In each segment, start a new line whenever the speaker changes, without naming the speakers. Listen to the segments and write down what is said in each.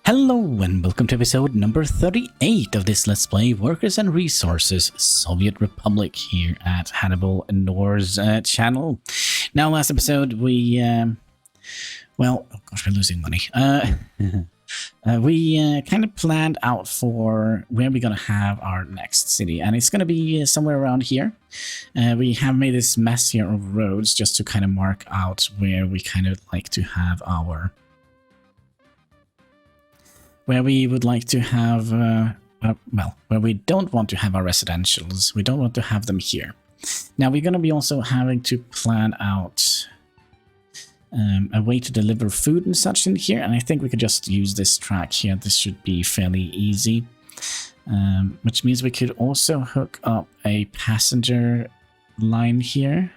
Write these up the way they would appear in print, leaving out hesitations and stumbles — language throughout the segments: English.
Hello and welcome to episode number 38 of this Let's Play Workers and Resources Soviet Republic here at HanniballNOR's channel. Now last episode we, well, oh gosh, we're losing money. We kind of planned out for where we're going to have our next city, and it's going to be somewhere around here. We have made this mess here of roads just to kind of mark out where we kind of like to have our... where we would like to have, well, where we don't want to have our residentials. We don't want to have them here. Now, we're going to be also having to plan out a way to deliver food and such in here, and I think we could just use this track here. This should be fairly easy, which means we could also hook up a passenger line here.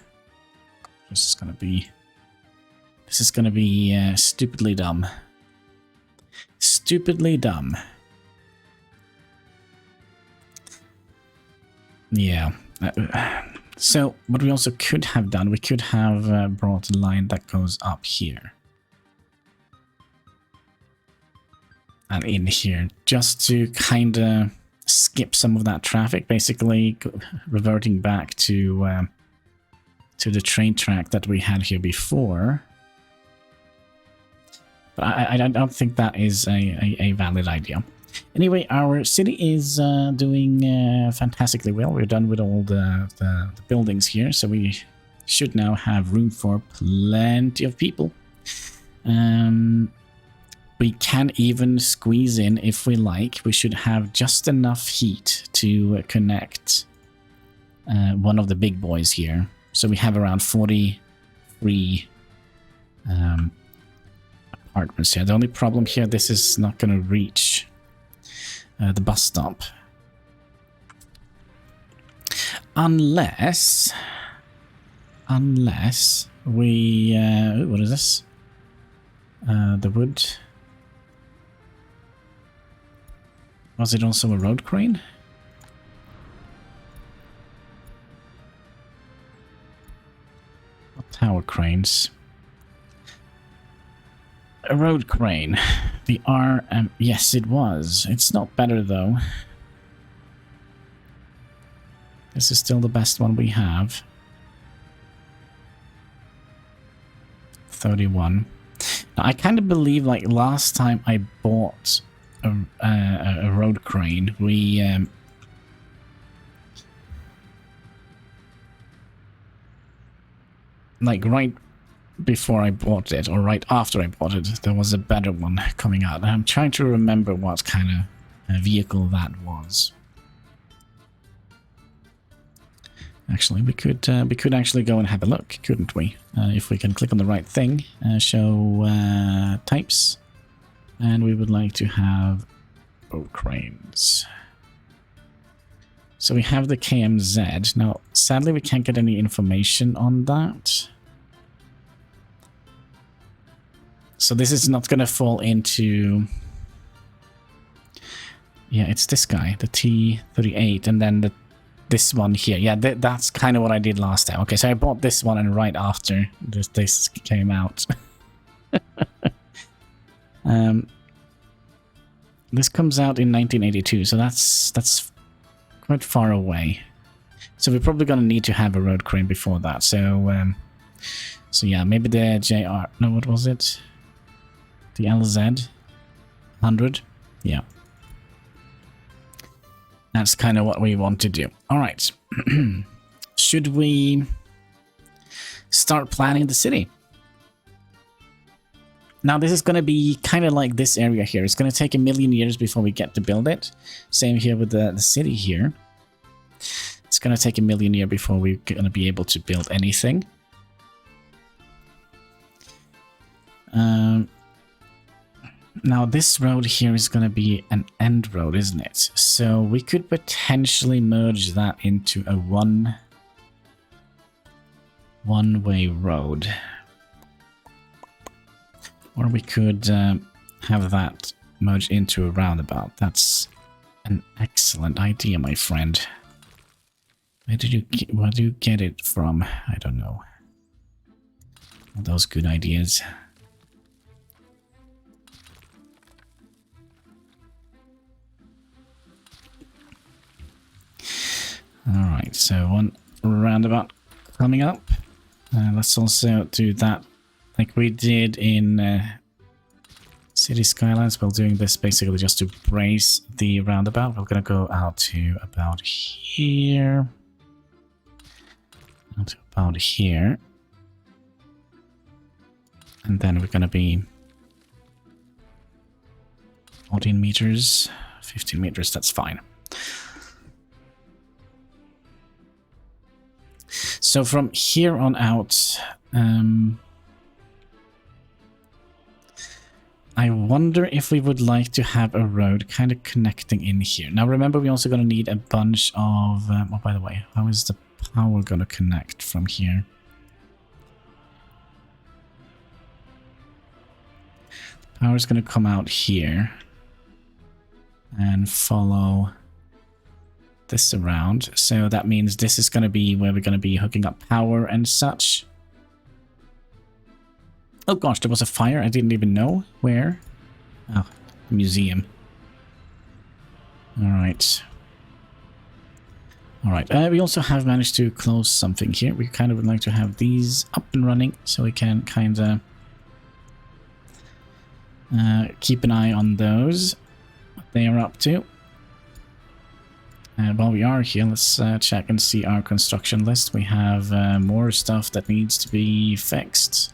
This is going to be stupidly dumb. Stupidly dumb. Yeah. So what we also could have done, we could have brought a line that goes up here. And in here, just to kind of skip some of that traffic, basically reverting back to the train track that we had here before. But I don't think that is a valid idea. Anyway, our city is doing fantastically well. We're done with all the buildings here, so we should now have room for plenty of people. We can even squeeze in if we like. We should have just enough heat to connect one of the big boys here. So we have around 43 apartments here. The only problem here, this is not going to reach the bus stop. Unless we... what is this? The wood. Was it also a road crane? What tower cranes? A road crane. The RM... yes, it was. It's not better, though. This is still the best one we have. 31. Now, I kind of believe, like, last time I bought a road crane, we... like, right before I bought it, or right after I bought it, there was a better one coming out. I'm trying to remember what kind of vehicle that was. Actually, we could actually go and have a look, couldn't we? If we can click on the right thing, show types, and we would like to have road cranes. So we have the KMZ. Now, sadly, we can't get any information on that. So this is not going to fall into... yeah, it's this guy, the T38, and then this one here. Yeah, that's kind of what I did last time. Okay, so I bought this one, and right after this came out. This comes out in 1982, so that's quite far away. So we're probably going to need to have a road crane before that. So, so yeah, maybe the JR... no, what was it? The LZ 100, yeah. That's kind of what we want to do. All right. Should we start planning the city? Now, this is going to be kind of like this area here. It's going to take 1,000,000 years before we get to build it. Same here with the city here. It's going to take 1,000,000 years before we're going to be able to build anything. Now, this road here is going to be an end road, isn't it? So we could potentially merge that into a one-way road. Or we could have that merge into a roundabout. That's an excellent idea, my friend. Where do you get it from? I don't know. All those good ideas. Alright, so one roundabout coming up. Let's also do that like we did in City Skylines. We're doing this basically just to brace the roundabout. We're going to go out to about here. Out to about here. And then we're going to be 14 meters, 15 meters, that's fine. So from here on out, I wonder if we would like to have a road kind of connecting in here. Now remember, we're also going to need a bunch of... oh, by the way, how is the power going to connect from here? The power is going to come out here and follow this around. So that means this is going to be where we're going to be hooking up power and such. Oh gosh, there was a fire. I didn't even know. Where? Oh, museum. Alright. Alright, we also have managed to close something here. We kind of would like to have these up and running so we can kind of keep an eye on those, what they are up to. And while we are here, let's check and see our construction list. We have more stuff that needs to be fixed.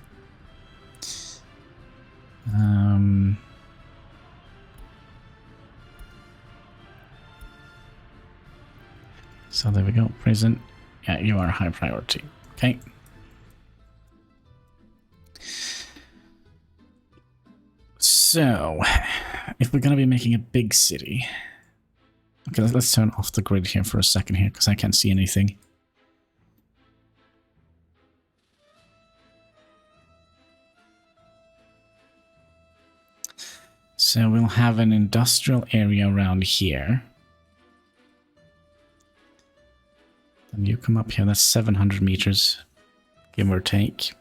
So there we go, prison. Yeah, you are high priority. Okay. So, if we're going to be making a big city... Okay, let's turn off the grid here for a second here, because I can't see anything. So we'll have an industrial area around here. And you come up here, that's 700 meters, give or take.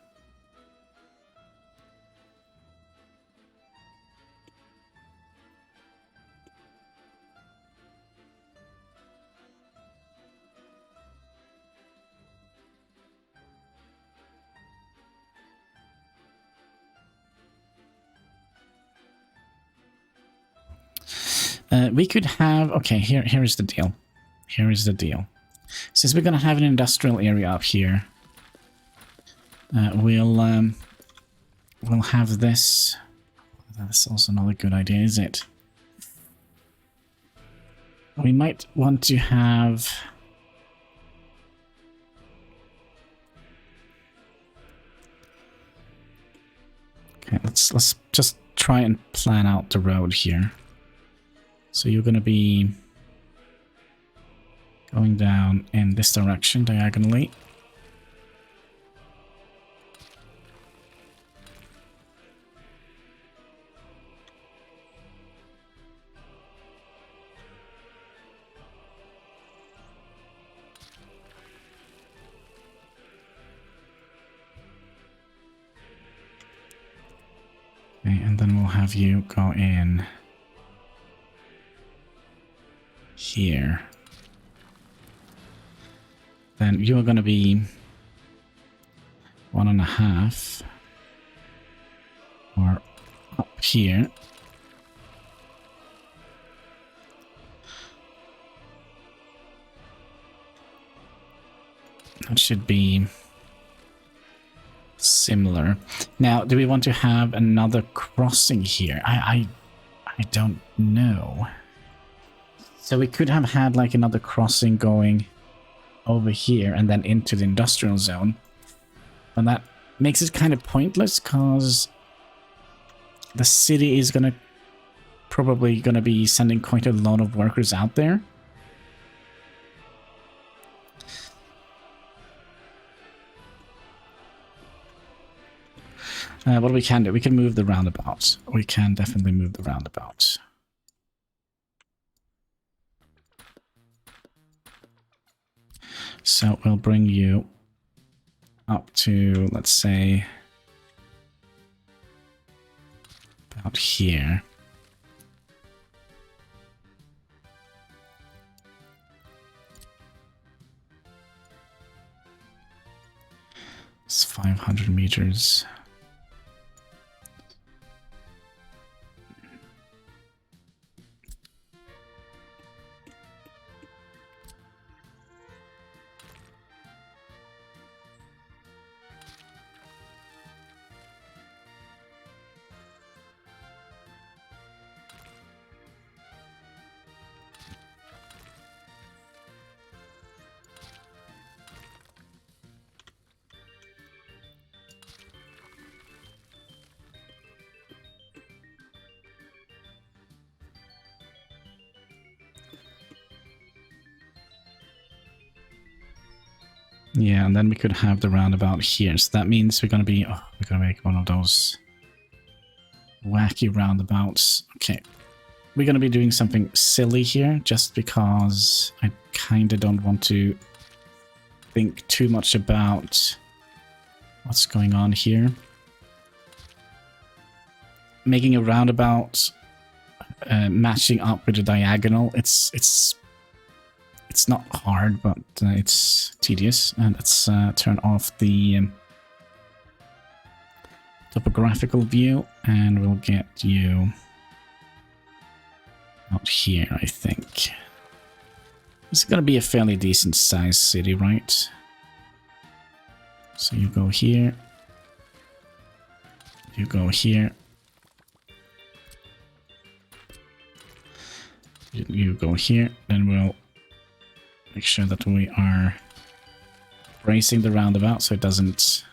We could have... Okay, here is the deal. Here is the deal. Since we're going to have an industrial area up here, we'll have this... That's also not a good idea, is it? We might want to have... Okay, let's just try and plan out the road here. So you're going to be going down in this direction diagonally. Okay, and then we'll have you go in here. Then you are going to be 1.5 or up here. That should be similar. Now, do we want to have another crossing here? I don't know. So we could have had like another crossing going over here and then into the industrial zone. And that makes it kind of pointless because the city is probably gonna be sending quite a lot of workers out there. What we can do, we can move the roundabout. We can definitely move the roundabout. So we'll bring you up to, let's say, about here. 200 meters. Yeah, and then we could have the roundabout here. So that means we're gonna make one of those wacky roundabouts. Okay. We're gonna be doing something silly here, just because I kinda don't want to think too much about what's going on here. Making a roundabout matching up with a diagonal, it's not hard, but it's tedious. And let's turn off the topographical view, and we'll get you out here, I think. It's gonna be a fairly decent sized city, right? So you go here. You go here. You go here, then we'll make sure that we are bracing the roundabout so it doesn't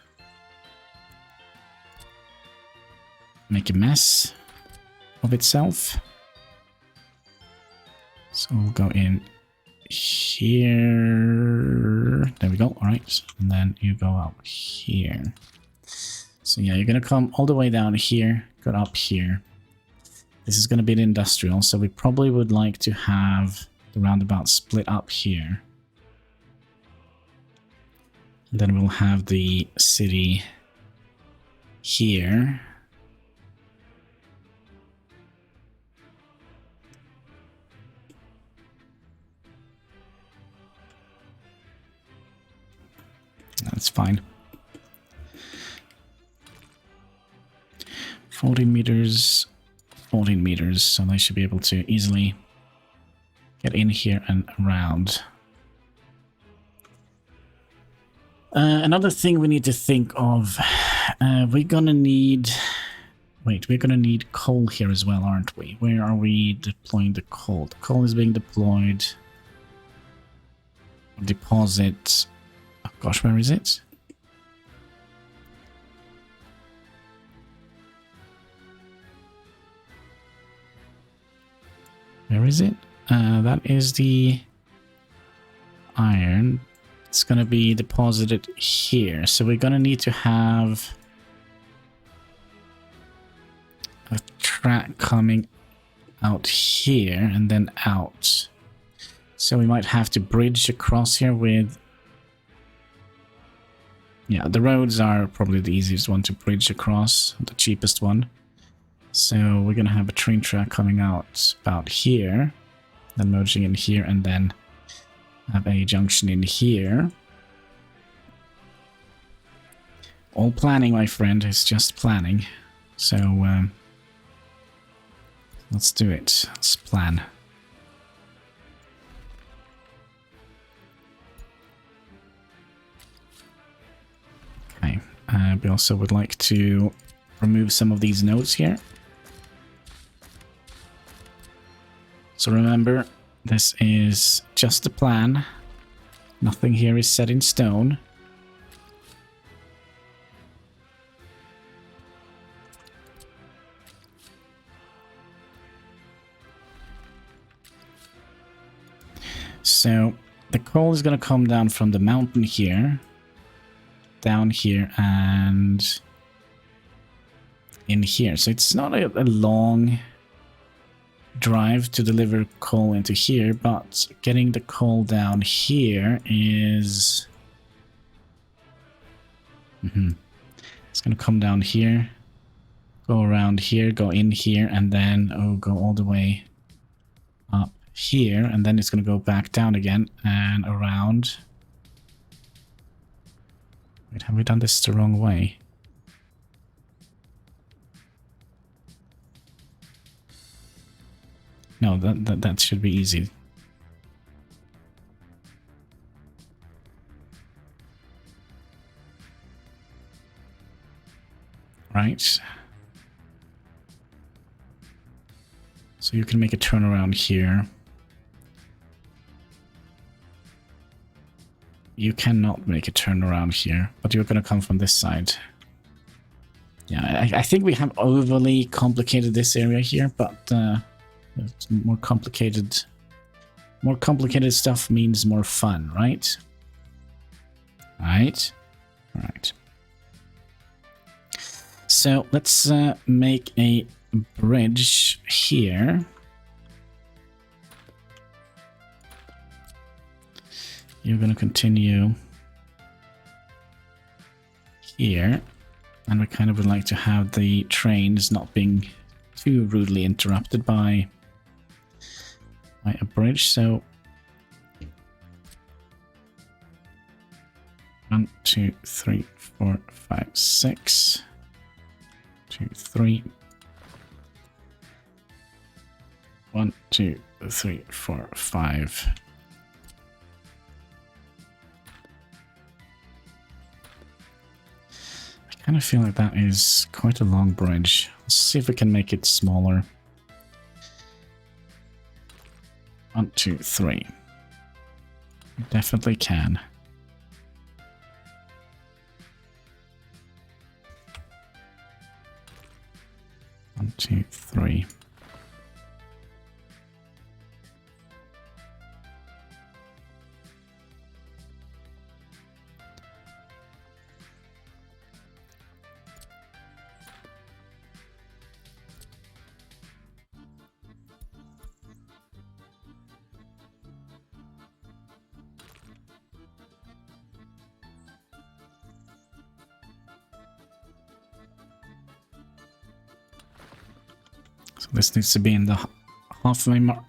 make a mess of itself. So we'll go in here. There we go. All right. And then you go up here. So yeah, you're going to come all the way down here, go up here. This is going to be the industrial, so we probably would like to have the roundabout split up here. And then we'll have the city here. That's fine. 14 meters, 14 meters, so they should be able to easily get in here and around. Another thing we need to think of, we're gonna need... Wait, we're gonna need coal here as well, aren't we? Where are we deploying the coal? The coal is being deployed. Deposit... Oh gosh, where is it? Where is it? That is the iron. It's gonna be deposited here. So we're gonna need to have a track coming out here and then out. So we might have to bridge across here with... Yeah, the roads are probably the easiest one to bridge across, the cheapest one. So we're gonna have a train track coming out about here, then merging in here, and then have a junction in here. All planning, my friend, is just planning. So let's do it. Let's plan. Okay. We also would like to remove some of these nodes here. So remember, this is just a plan. Nothing here is set in stone. So the coal is going to come down from the mountain here, down here, and in here. So it's not a long drive to deliver coal into here, but getting the coal down here is... It's going to come down here, go around here, go in here, and then go all the way up here, and then it's going to go back down again and around. Wait, have we done this the wrong way? No, that should be easy. Right. So you can make a turnaround here. You cannot make a turnaround here, but you're going to come from this side. Yeah, I think we have overly complicated this area here, but it's more complicated. More complicated stuff means more fun, right? Right. Right. So let's make a bridge here. You're going to continue here. And we kind of would like to have the trains not being too rudely interrupted by a bridge. So 1, 2, 3, 4, 5, 6. 2, 3. 1, 2, 3, 4, 5. I kind of feel like that is quite a long bridge. Let's see if we can make it smaller. 1, 2, 3. We definitely can. 1, 2, 3. So this needs to be in the halfway mark.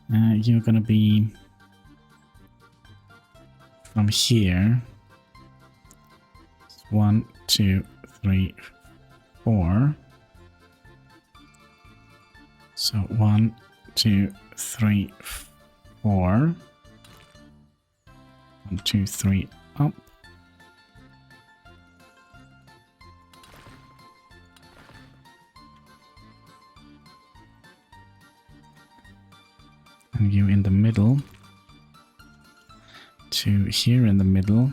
You're gonna be from here. 1, 2, 3, 4. So 1, 2, 3, 4. 1, 2, 3, up. And you in the middle. 2 here in the middle.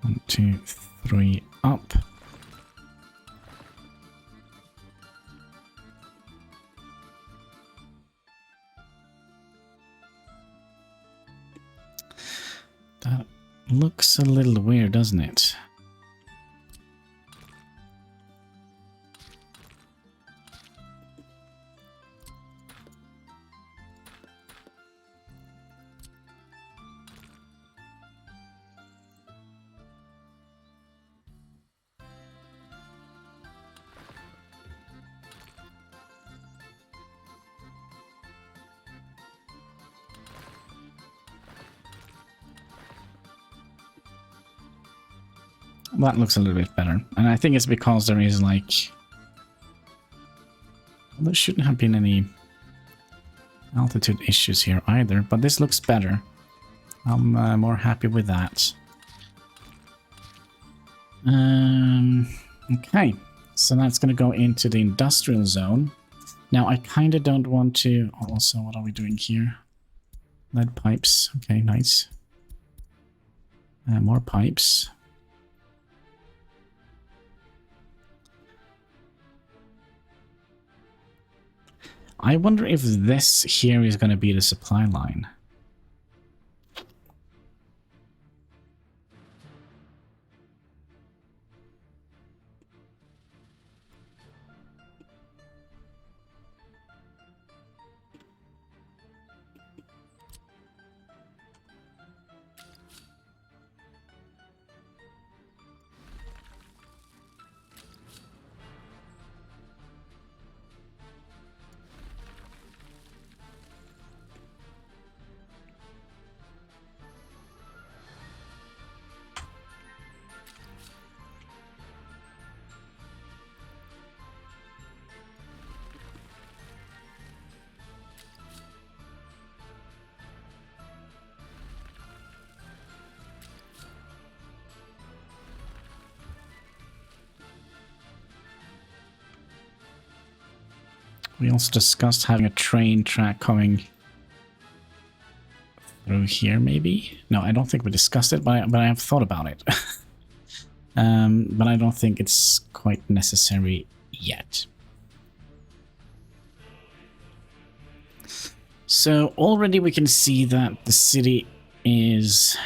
One, 2, 3, up. That looks a little weird, doesn't it? That looks a little bit better. And I think it's because there is like... There shouldn't have been any altitude issues here either, but this looks better. I'm more happy with that. Okay, so that's going to go into the industrial zone. Now, I kind of don't want to... Also, what are we doing here? Lead pipes. Okay, nice. More pipes. I wonder if this here is going to be the supply line. We also discussed having a train track coming through here, maybe? No, I don't think we discussed it, but I have thought about it. But I don't think it's quite necessary yet. So already we can see that the city is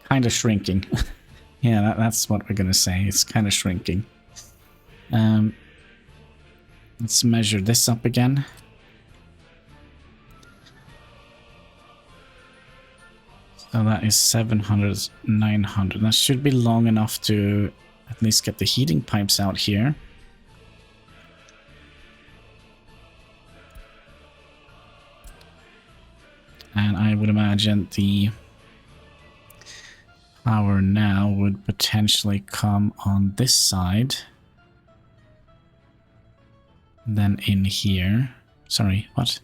kind of shrinking. Yeah, that's what we're gonna say. It's kind of shrinking. Let's measure this up again. So that is 700, 900. That should be long enough to at least get the heating pipes out here. And I would imagine the power now would potentially come on this side. Then in here. Sorry, what?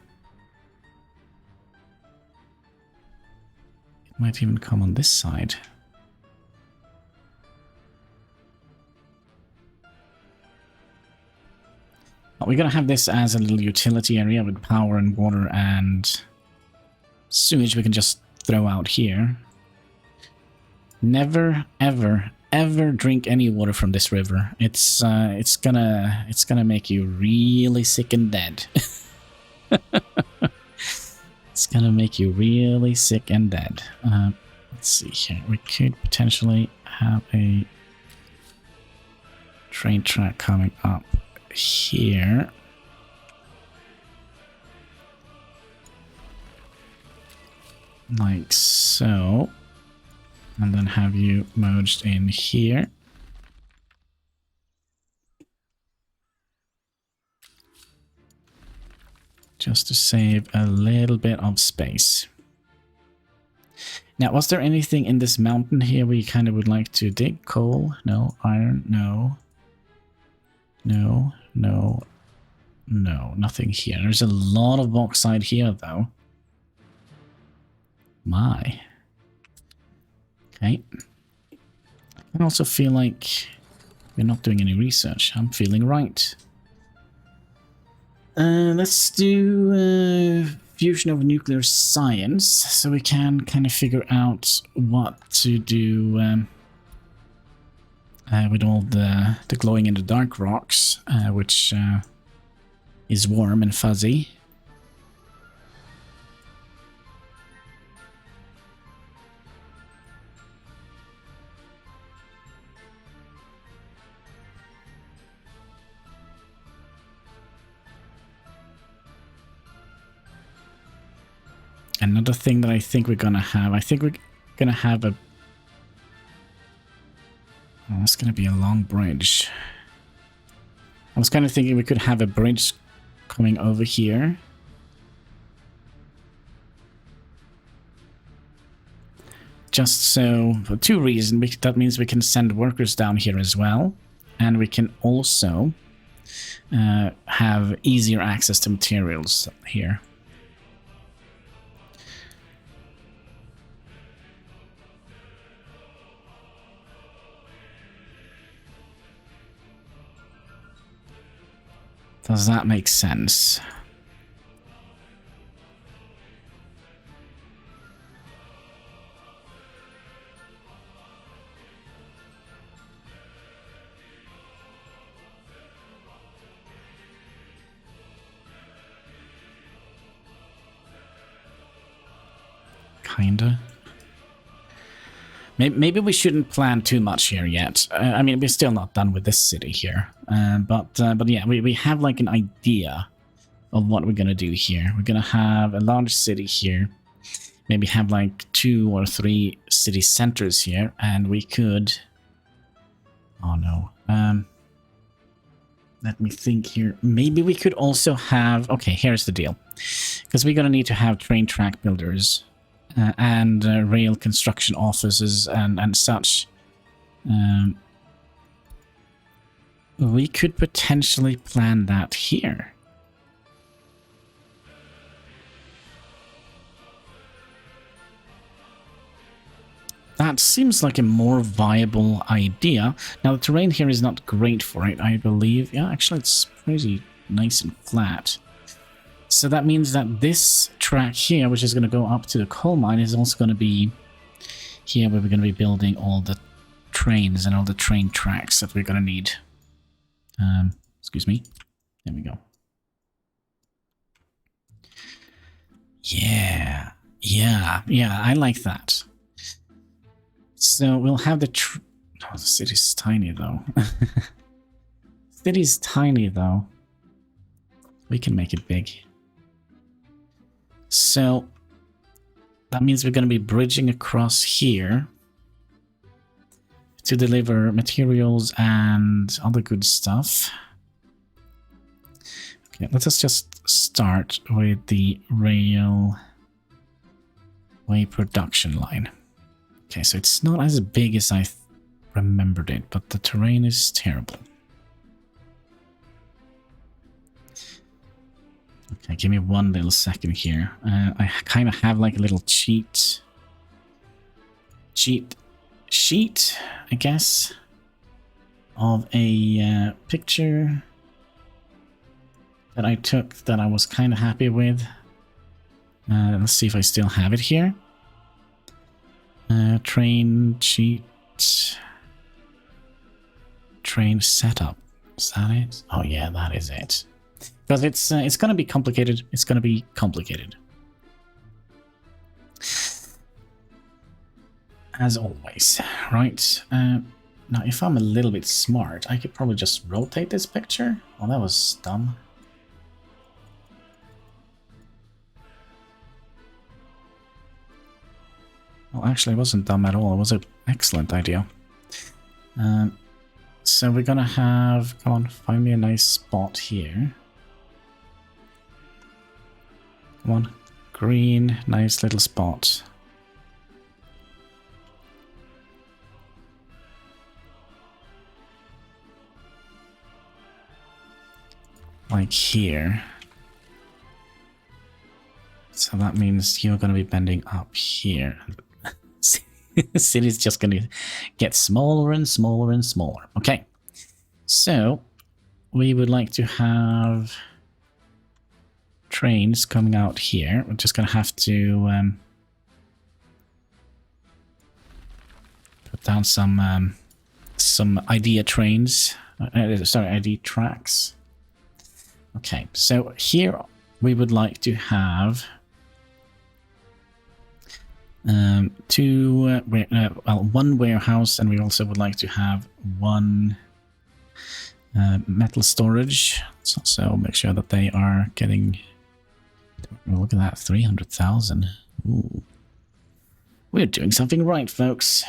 It might even come on this side. But we're gonna have this as a little utility area with power and water and sewage we can just throw out here. Never, ever, ever drink any water from this river. It's gonna make you really sick and dead. It's gonna make you really sick and dead. Let's see here. We could potentially have a train track coming up here. Like so. And then have you merged in here. Just to save a little bit of space. Now, was there anything in this mountain here we kind of would like to dig? Coal? No. Iron? No. No. No. No. Nothing here. There's a lot of bauxite here, though. My. Okay. I also feel like we're not doing any research. I'm feeling right. Let's do fusion of nuclear science, so we can kind of figure out what to do with all the glowing in the dark rocks, which is warm and fuzzy. Another thing that I think we're gonna have, I think we're gonna have a... Oh, it's gonna be a long bridge. I was kind of thinking we could have a bridge coming over here. Just so, for two reasons. That means we can send workers down here as well. And we can also have easier access to materials here. Does that make sense? Kinda. Maybe we shouldn't plan too much here yet. I mean, we're still not done with this city here. But yeah, we have like an idea of what we're gonna do here. We're gonna have a large city here. Maybe have like 2 or 3 city centers here, and we could... Oh no. Let me think here. Maybe we could also have... Okay, here's the deal. Because we're gonna need to have train track builders. And rail construction offices and such. We could potentially plan that here. that seems like a more viable idea. Now, the terrain here is not great for it, I believe. Yeah, actually, it's pretty nice and flat. So that means that this track here, which is going to go up to the coal mine, is also going to be here where we're going to be building all the trains and all the train tracks that we're going to need. Excuse me. There we go. Yeah, I like that. So we'll have the oh, the city's tiny though. City's tiny though. We can make it big. So that means we're going to be bridging across here to deliver materials and other good stuff. Okay, let us just start with the railway production line. Okay, so it's not as big as I remembered it, but the terrain is terrible. Okay, give me one little second here. I kind of have like a little cheat sheet, I guess, of a picture that I took that I was kind of happy with. Let's see if I still have it here. Train cheat. Train setup. Is that it? Oh yeah, that is it. Because it's going to be complicated. It's going to be complicated. As always, right? Now, if I'm a little bit smart, I could probably just rotate this picture. Oh, that was dumb. Well, actually, it wasn't dumb at all. It was an excellent idea. So we're gonna have... Come on, find me a nice spot here. Come on. Green, nice little spot. Like here. So that means you're going to be bending up here. The city's just going to get smaller and smaller and smaller. Okay. So we would like to have trains coming out here. We're just going to have to put down some idea trains. Sorry, ID tracks. Okay, so here we would like to have one warehouse, and we also would like to have one metal storage. Let's also make sure that they are getting... Look at that, 300,000. Ooh. We're doing something right, folks.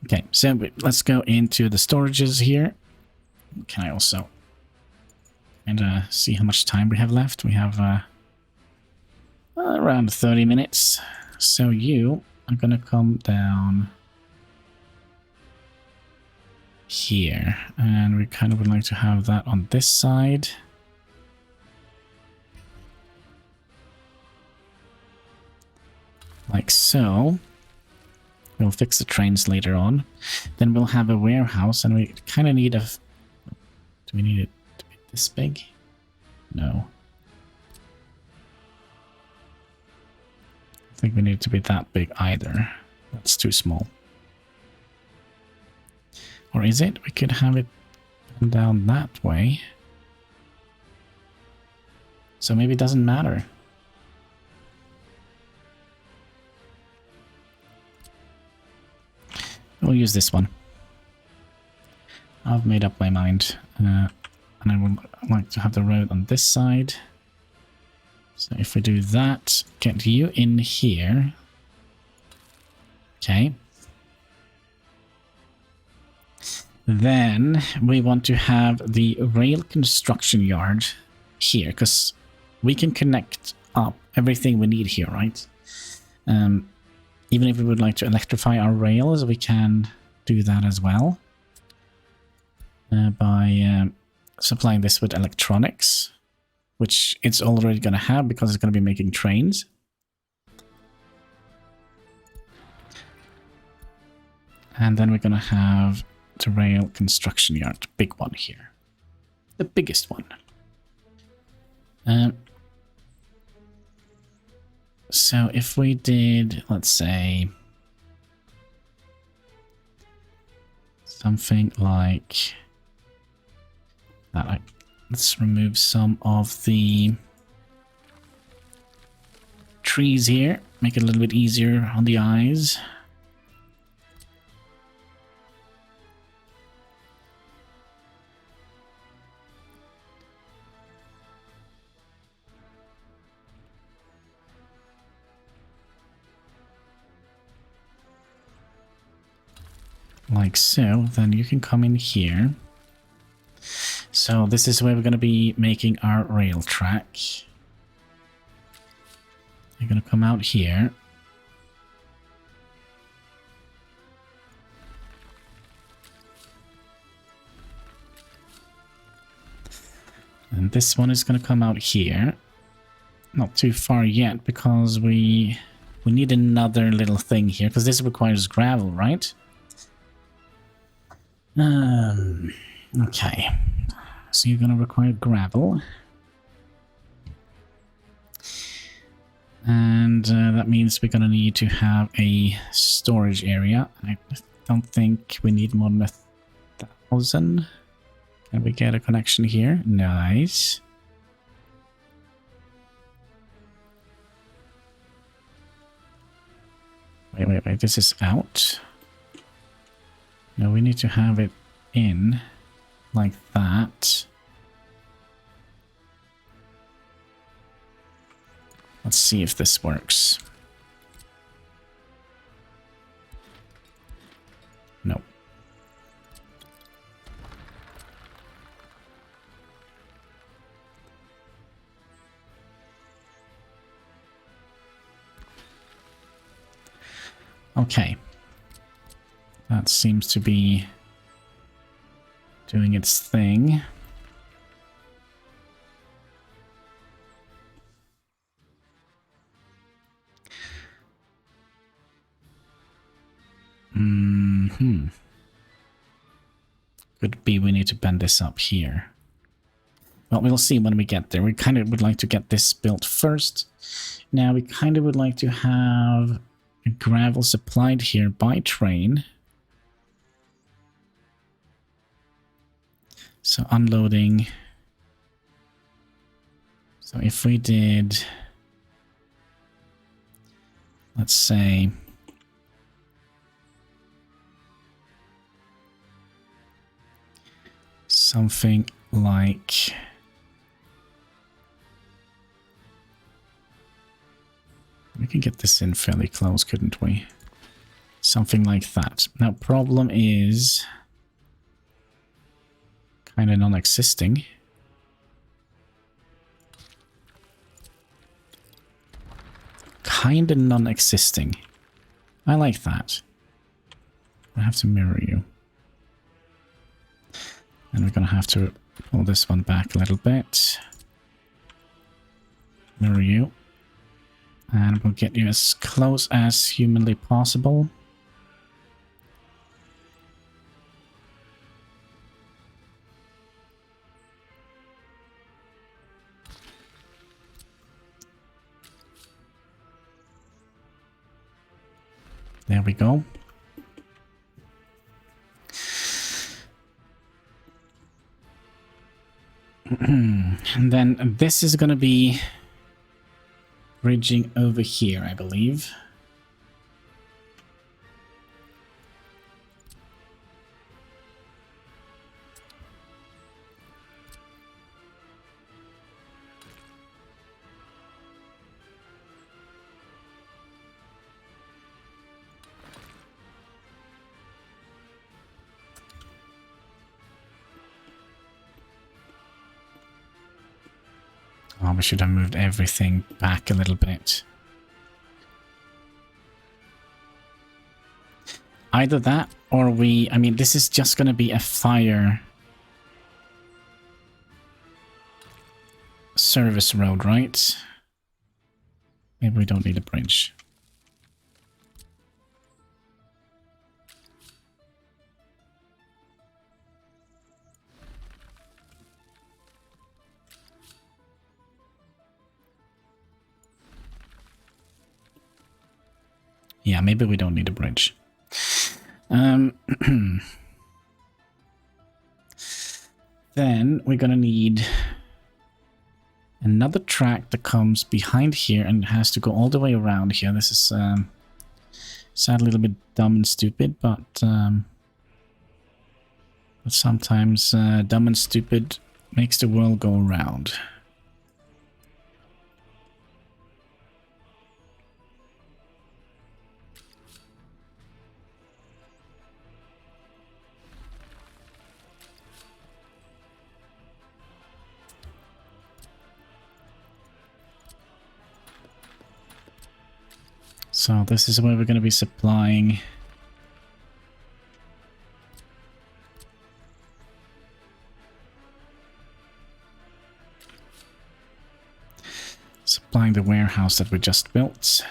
Okay, so let's go into the storages here. Can I also see how much time we have left? We have around 30 minutes. So you are going to come down here. And we kind of would like to have that on this side. Like so. We'll fix the trains later on. Then we'll have a warehouse, and we kind of need a... Do we need it to be this big? No. I think we need it to be that big either. That's too small. Or is it? We could have it down that way. So maybe it doesn't matter. We'll use this one. I've made up my mind. And I would like to have the road on this side. So if we do that, get you in here. Okay. Then we want to have the rail construction yard here, because we can connect up everything we need here, right? Even if we would like to electrify our rails, we can do that as well. By supplying this with electronics, which it's already going to have because it's going to be making trains. And then we're going to have the rail construction yard, the big one here. The biggest one. So if we did, let's say, something like that. Let's remove some of the trees here. Make it a little bit easier on the eyes. Like so, then you can come in here. So this is where we're going to be making our rail track. You're going to come out here. And this one is going to come out here. Not too far yet because we need another little thing here because this requires gravel, right? Okay. So you're going to require gravel. And that means we're going to need to have a storage area. I don't think we need more than 1,000. Can we get a connection here? Nice. Wait. This is out. No, we need to have it in like that. Let's see if this works. No. Okay. That seems to be doing its thing. Could be we need to bend this up here. Well, we'll see when we get there. We kind of would like to get this built first. Now, we kind of would like to have gravel supplied here by train. So unloading. So if we did, let's say, something like we can get this in fairly close, couldn't we? Something like that. Now, problem is kind of non-existing. Kind of non-existing. I like that. I have to mirror you. And we're going to have to pull this one back a little bit. Mirror you. And we'll get you as close as humanly possible. There we go. And then this is going to be bridging over here, I believe. Oh, we should have moved everything back a little bit. Either that, or I mean, this is just going to be a fire service road, right? Maybe we don't need a bridge. Yeah, maybe we don't need a bridge. Then we're gonna need another track that comes behind here and has to go all the way around here. This is sad, a little bit dumb and stupid, but sometimes dumb and stupid makes the world go round. So this is where we're going to be supplying the warehouse that we just built.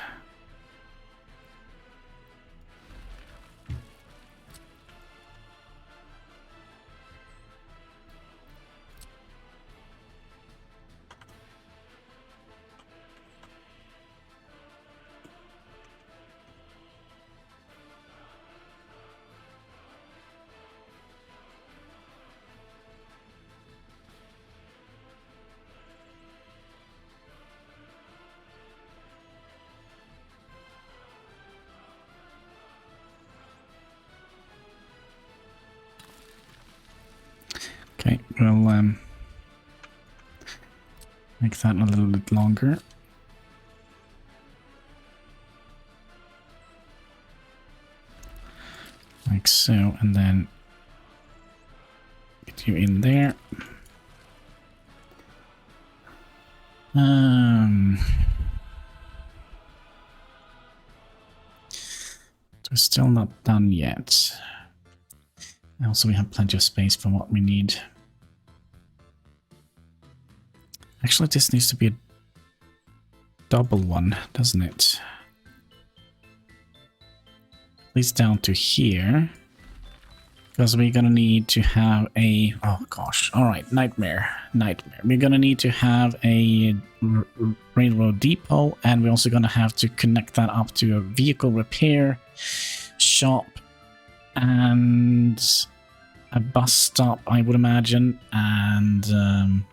Okay, we'll make that a little bit longer. Like so, and then get you in there. We're still not done yet. Also, we have plenty of space for what we need. Actually, this needs to be a double one, doesn't it? At least down to here. Because we're gonna need to have a... Oh gosh, alright, nightmare. We're gonna need to have a railroad depot, and we're also gonna have to connect that up to a vehicle repair shop and a bus stop, I would imagine, and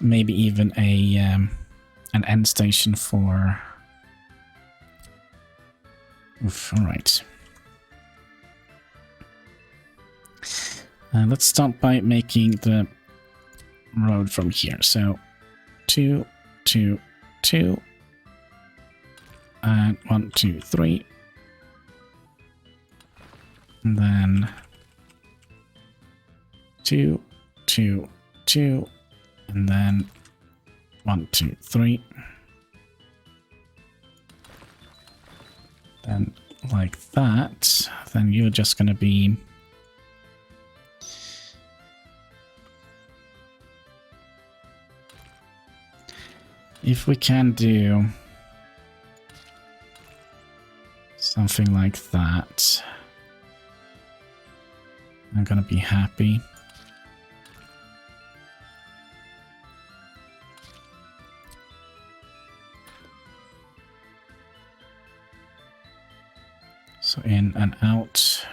maybe even a an end station for... Oof, all right. Let's start by making the road from here. So 2, 2, 2, and 1, 2, 3. And then 2, 2, 2, and then 1, 2, 3. Then like that. Then you're just gonna be if we can do something like that, I'm gonna be happy. So in and out.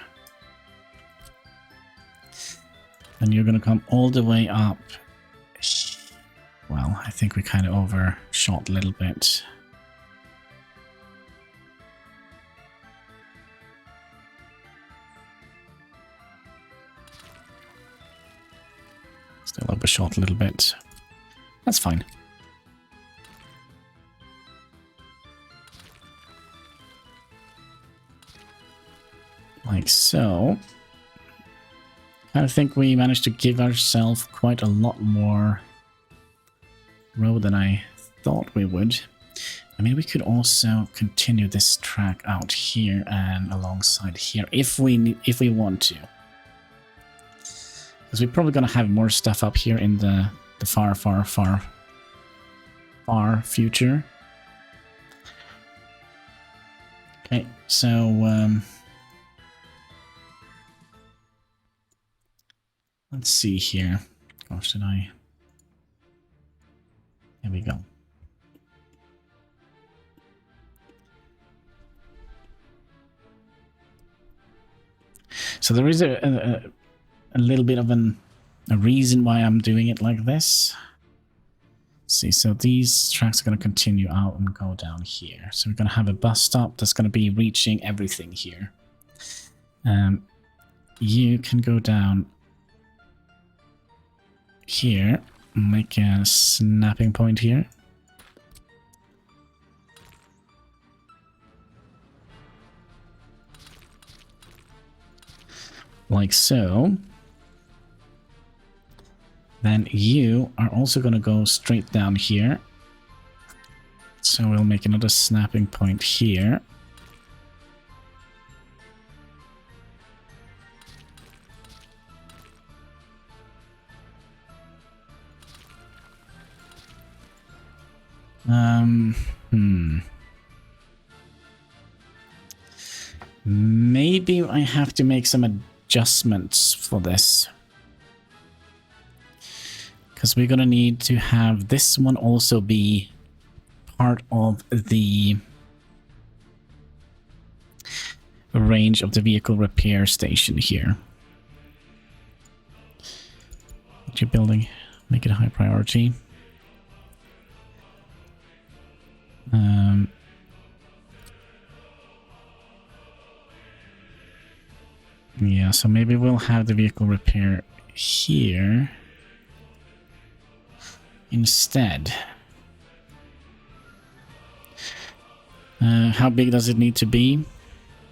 And you're gonna come all the way up. Well, I think we kind of overshot a little bit. Still overshot a little bit. That's fine. Like so. I think we managed to give ourselves quite a lot more road than I thought we would. I mean, we could also continue this track out here and alongside here if we want to. Because we're probably gonna have more stuff up here in the far future. Okay, so let's see here. Gosh, did I? There we go. So there is a little bit of a reason why I'm doing it like this. Let's see, so these tracks are going to continue out and go down here. So we're going to have a bus stop that's going to be reaching everything here. You can go down here, make a snapping point here. Like so. Then you are also going to go straight down here. So we'll make another snapping point here. Maybe I have to make some adjustments for this. Because we're going to need to have this one also be part of the range of the vehicle repair station here. What you're building, make it a high priority. Yeah, so maybe we'll have the vehicle repair here instead. How big does it need to be?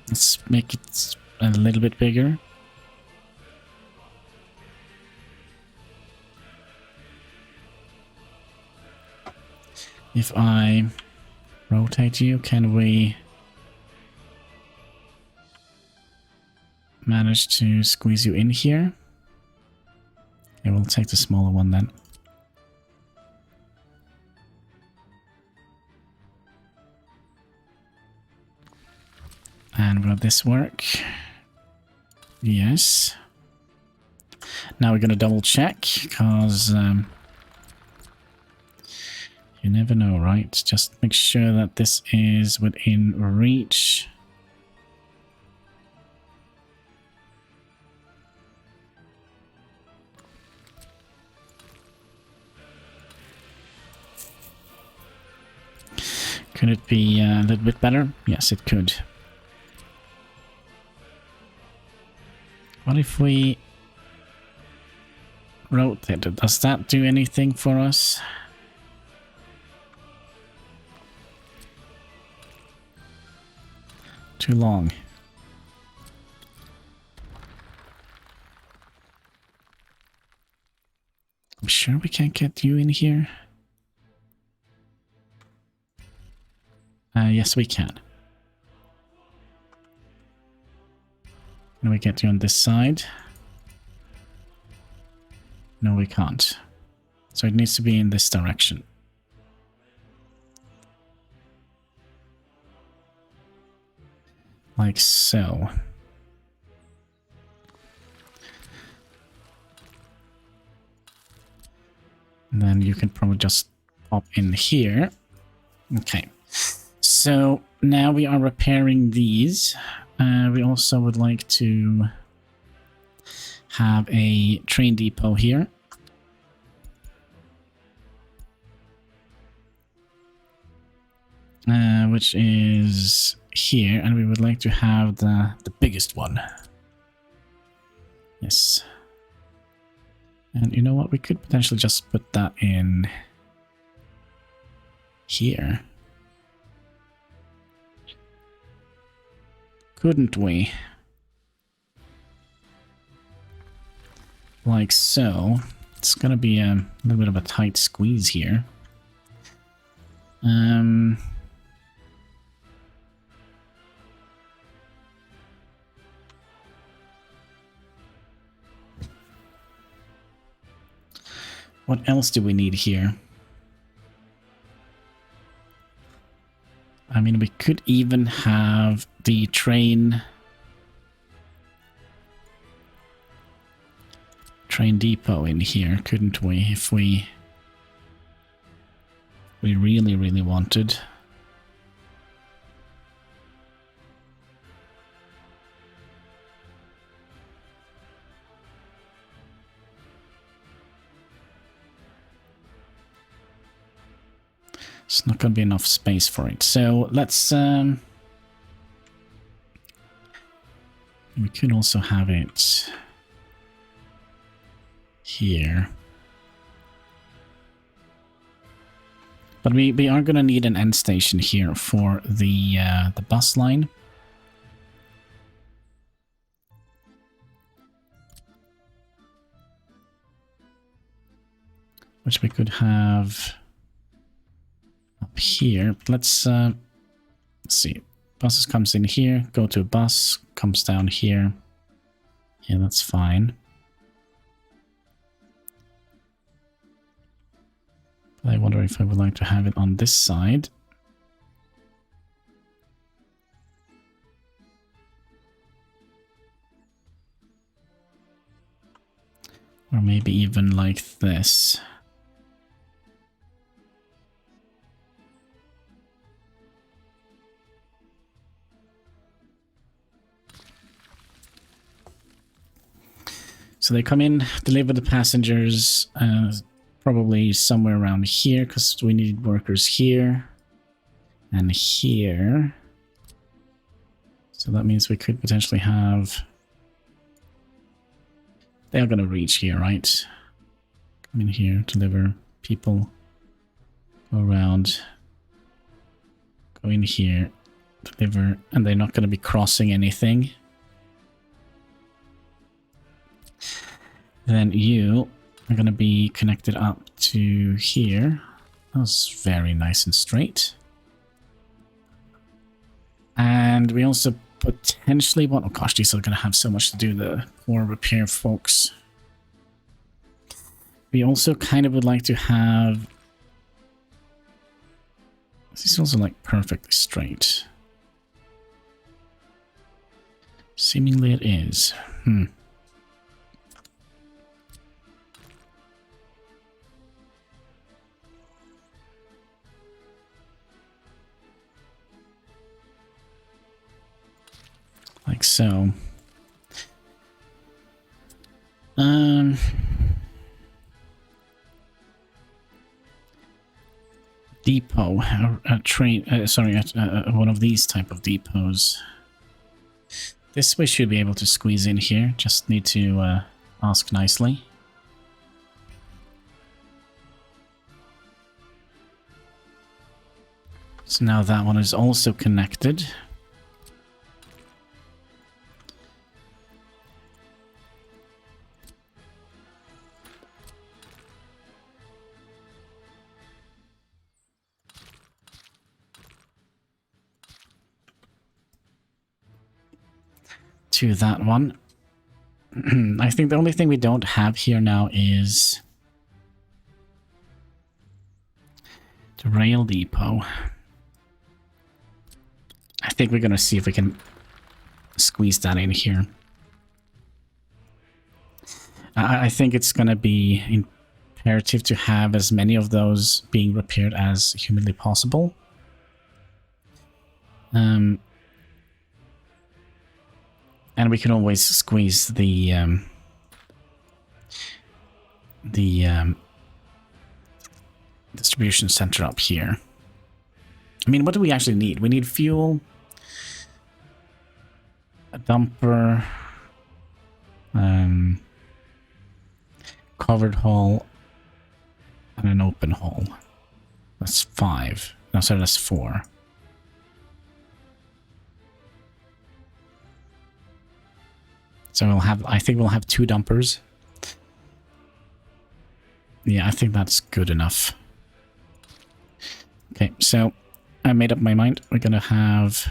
Let's make it a little bit bigger. If I rotate you, can we manage to squeeze you in here? Okay, we'll take the smaller one then. And will this work? Yes. Now we're going to double check, because you never know, right? Just make sure that this is within reach. Could it be a little bit better? Yes, it could. What if we rotate it? Does that do anything for us? Too long. I'm sure we can't get you in here. Yes, we can. Can we get you on this side? No, we can't. So it needs to be in this direction. Like so. And then you can probably just pop in here. Okay. So now we are repairing these. We also would like to have a train depot here. Which is here, and we would like to have the biggest one. Yes. And you know what? We could potentially just put that in here. Couldn't we? Like so. It's gonna be a little bit of a tight squeeze here. What else do we need here? I mean, we could even have the train depot in here, couldn't we? If we really wanted. It's not going to be enough space for it. So let's... we could also have it here. But we are going to need an end station here for the bus line. Which we could have up here. Let's see. Buses comes in here, go to a bus, comes down here. Yeah, that's fine. But I wonder if I would like to have it on this side. Or maybe even like this. So they come in, deliver the passengers, probably somewhere around here, because we need workers here and here. So that means we could potentially have... They are going to reach here, right? Come in here, deliver people, go around, go in here, deliver, and they're not going to be crossing anything. Then you are going to be connected up to here. That was very nice and straight. And we also potentially want... Oh gosh, these are going to have so much to do, the poor repair folks. We also kind of would like to have... This is also like perfectly straight. Seemingly it is. Like so. Depot, a train, one of these type of depots. This we should be able to squeeze in here, just need to ask nicely. So now that one is also connected. To that one. I think the only thing we don't have here now is the rail depot. I think we're gonna see if we can squeeze that in here. I think it's gonna be imperative to have as many of those being repaired as humanly possible. And we can always squeeze the distribution center up here. I mean, what do we actually need? We need fuel, a dumper, covered hall, and an open hall. That's 5. No, sorry, that's 4. So we'll have, I think we'll have 2 dumpers. Yeah, I think that's good enough. Okay, so I made up my mind. We're gonna have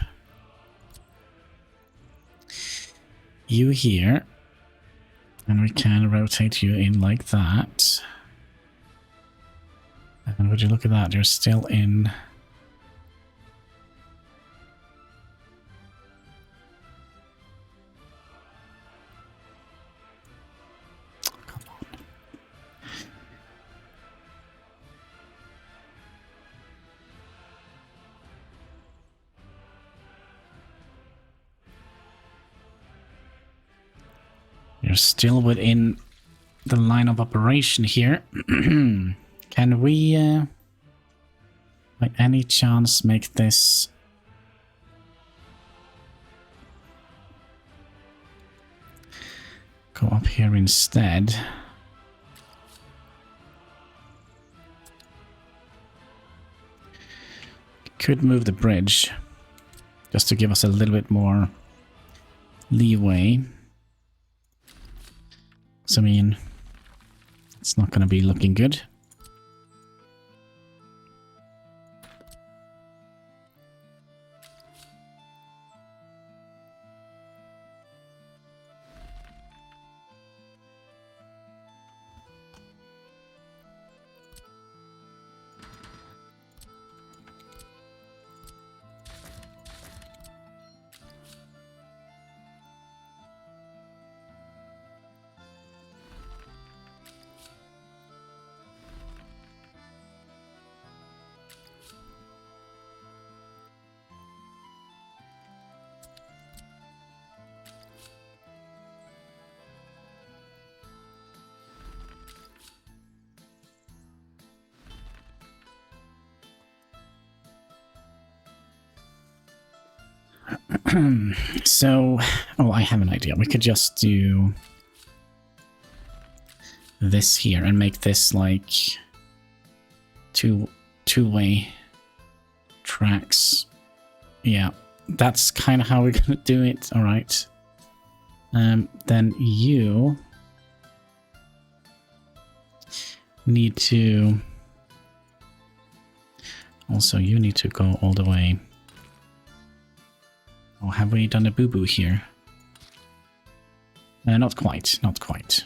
you here. And we can rotate you in like that. And would you look at that? You're still in... You're still within the line of operation here. Can we... By any chance make this... go up here instead. Could move the bridge just to give us a little bit more leeway. So I mean, it's not going to be looking good. So, oh, I have an idea. We could just do this here and make this like two-way tracks. Yeah, that's kind of how we're gonna do it. All right. Then you need to also you need to go all the way. Oh, have we done a boo-boo here? Not quite, not quite.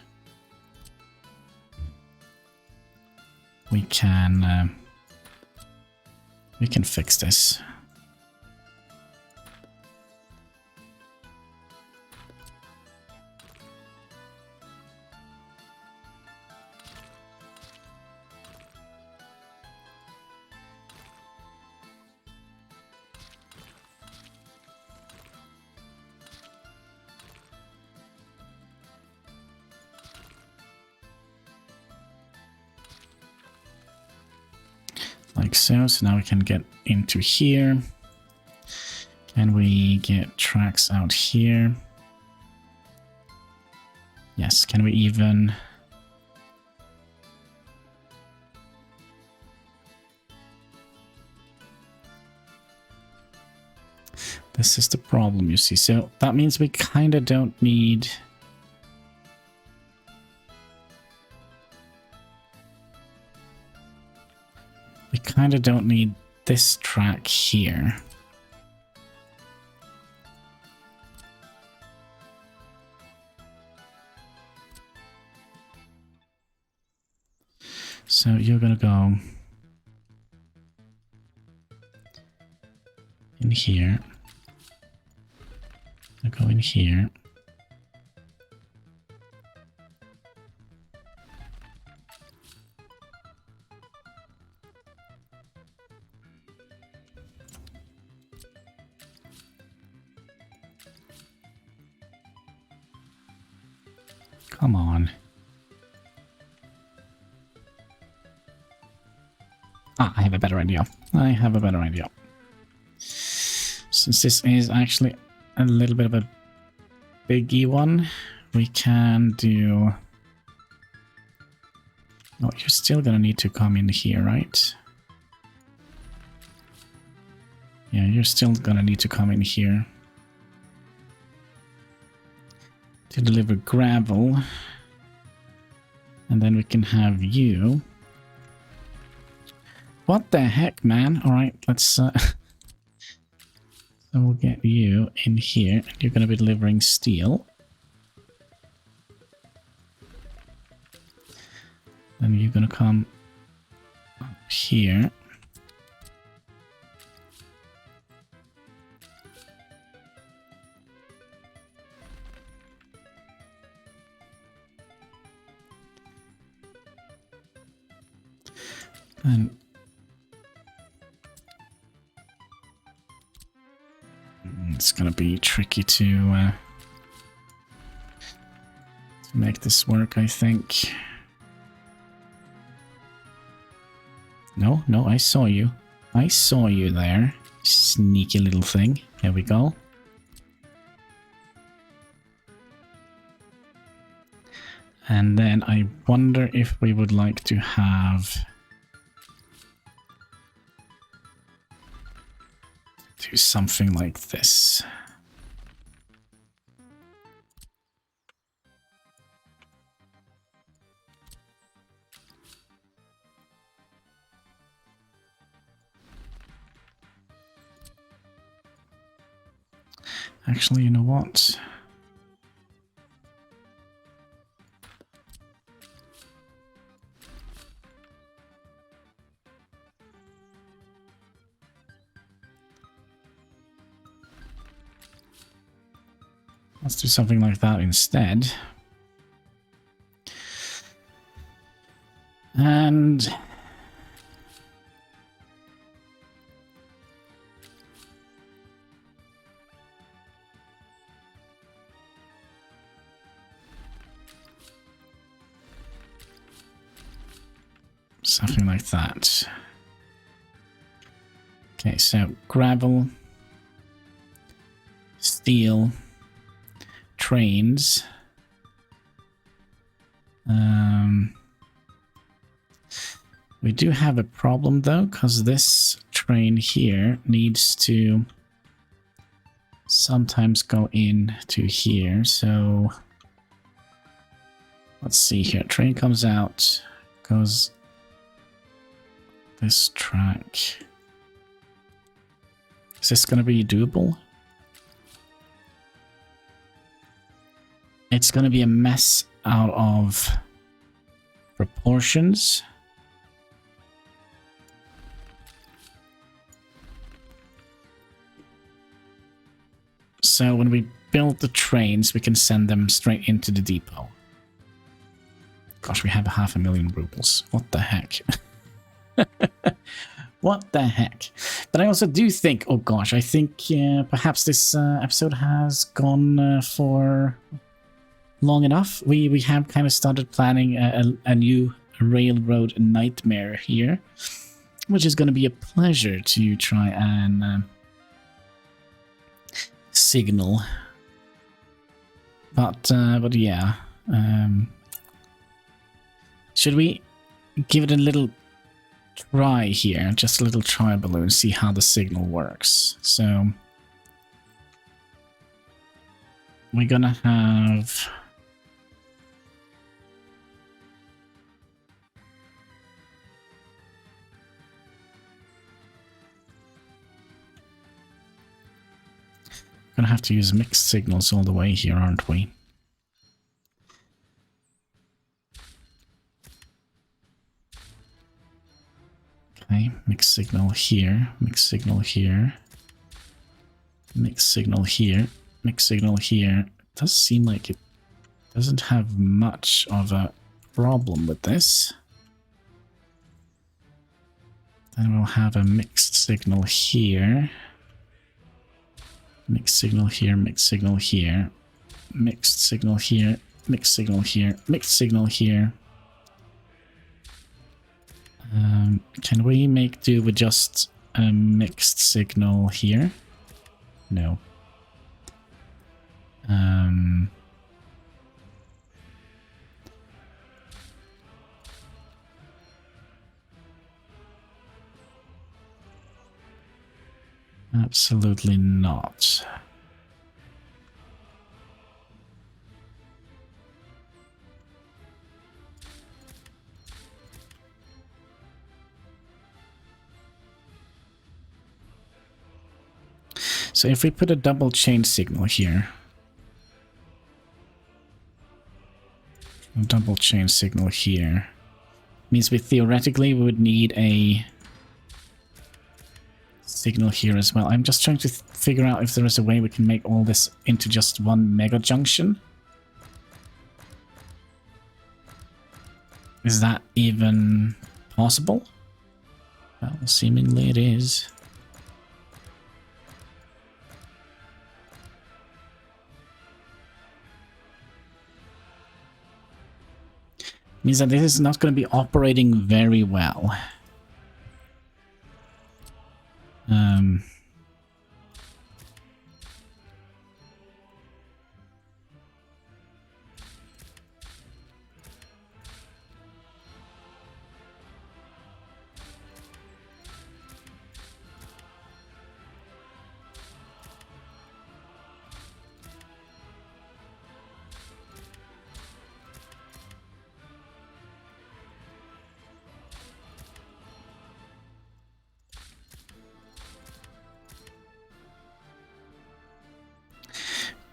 We can fix this. Like so. So now we can get into here. Can we get tracks out here? Yes, can we even... This is the problem, you see. So that means we kind of don't need... We kind of don't need this track here. So you're gonna go in here. I'll go in here. Come on. Ah, I have a better idea. I have a better idea. Since this is actually a little bit of a biggie one, we can do... Oh, you're still gonna need to come in here, right? Yeah, you're still gonna need to come in here to deliver gravel. And then we can have you... What the heck, man? Alright, let's... So we'll get you in here. You're going to be delivering steel. Then you're going to come up here. And it's gonna be tricky to make this work, I think. No, I saw you. I saw you there. Sneaky little thing. Here we go. And then I wonder if we would like to have... do something like this. Actually, you know what? Let's do something like that instead. And... something like that. Okay, so gravel, steel, trains. We do have a problem though, because this train here needs to sometimes go into here. So let's see here. Train comes out, goes this track. Is this going to be doable? It's going to be a mess out of proportions. So when we build the trains, we can send them straight into the depot. Gosh, we have 500,000 rubles. What the heck? What the heck? But I also do think, oh gosh, I think perhaps this episode has gone for long enough. We have kind of started planning a new railroad nightmare here, which is going to be a pleasure to try and signal. But yeah, should we give it a little try here? Just a little try balloon, see how the signal works. So we're gonna have to use mixed signals all the way here, aren't we? Okay, mixed signal here, mixed signal here, mixed signal here, mixed signal here. It does seem like it doesn't have much of a problem with this. Then we'll have a mixed signal here. Mixed signal here, mixed signal here, mixed signal here, mixed signal here, mixed signal here. Can we make do with just a mixed signal here? No. Absolutely not. So if we put a double chain signal here, a double chain signal here, means we theoretically would need a signal here as well. I'm just trying to figure out if there is a way we can make all this into just one mega junction. Is that even possible? Well, seemingly it is. Means that this is not going to be operating very well.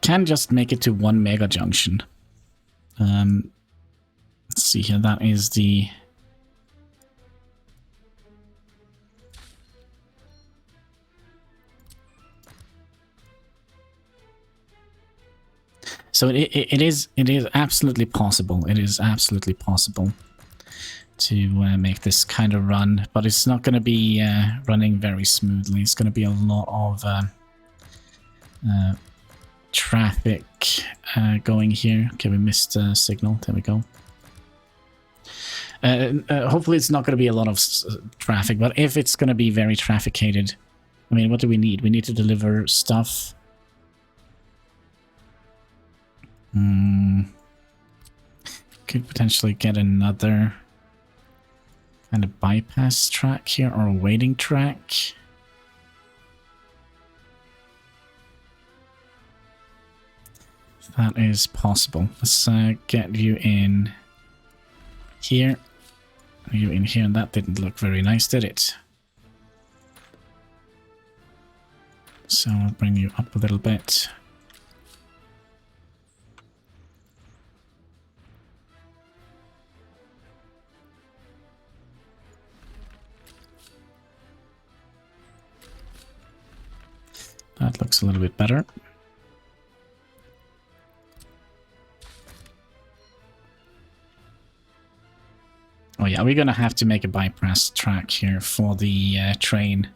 can just make it to one mega junction. Let's see here, that is the... So it is absolutely possible. It is absolutely possible to make this kind of run, but it's not going to be running very smoothly. It's going to be a lot of traffic going here. Okay, we missed a signal. There we go. Hopefully it's not going to be a lot of traffic, but if it's going to be very trafficated, I mean, what do we need? We need to deliver stuff. Could potentially get another kind of bypass track here, or a waiting track. That is possible. Let's get you in here. You in here, and that didn't look very nice, did it? So I'll bring you up a little bit. That looks a little bit better. Oh yeah, we're gonna have to make a bypass track here for the train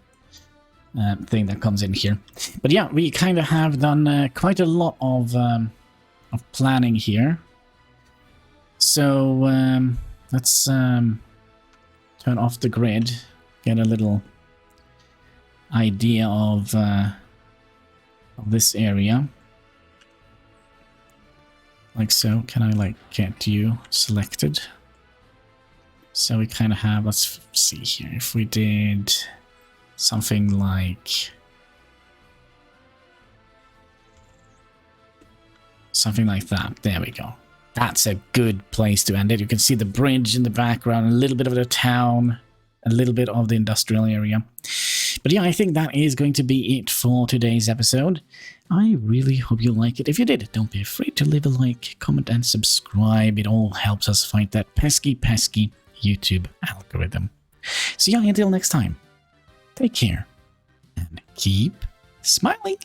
thing that comes in here. But yeah, we kind of have done quite a lot of planning here. So let's turn off the grid, get a little idea of this area. Like so. Can I like get you selected? So we kind of have, let's see here, if we did something like that. There we go. That's a good place to end it. You can see the bridge in the background, a little bit of the town, a little bit of the industrial area. But yeah, I think that is going to be it for today's episode. I really hope you like it. If you did, don't be afraid to leave a like, comment, and subscribe. It all helps us fight that pesky YouTube algorithm. So yeah, until next time, take care and keep smiling.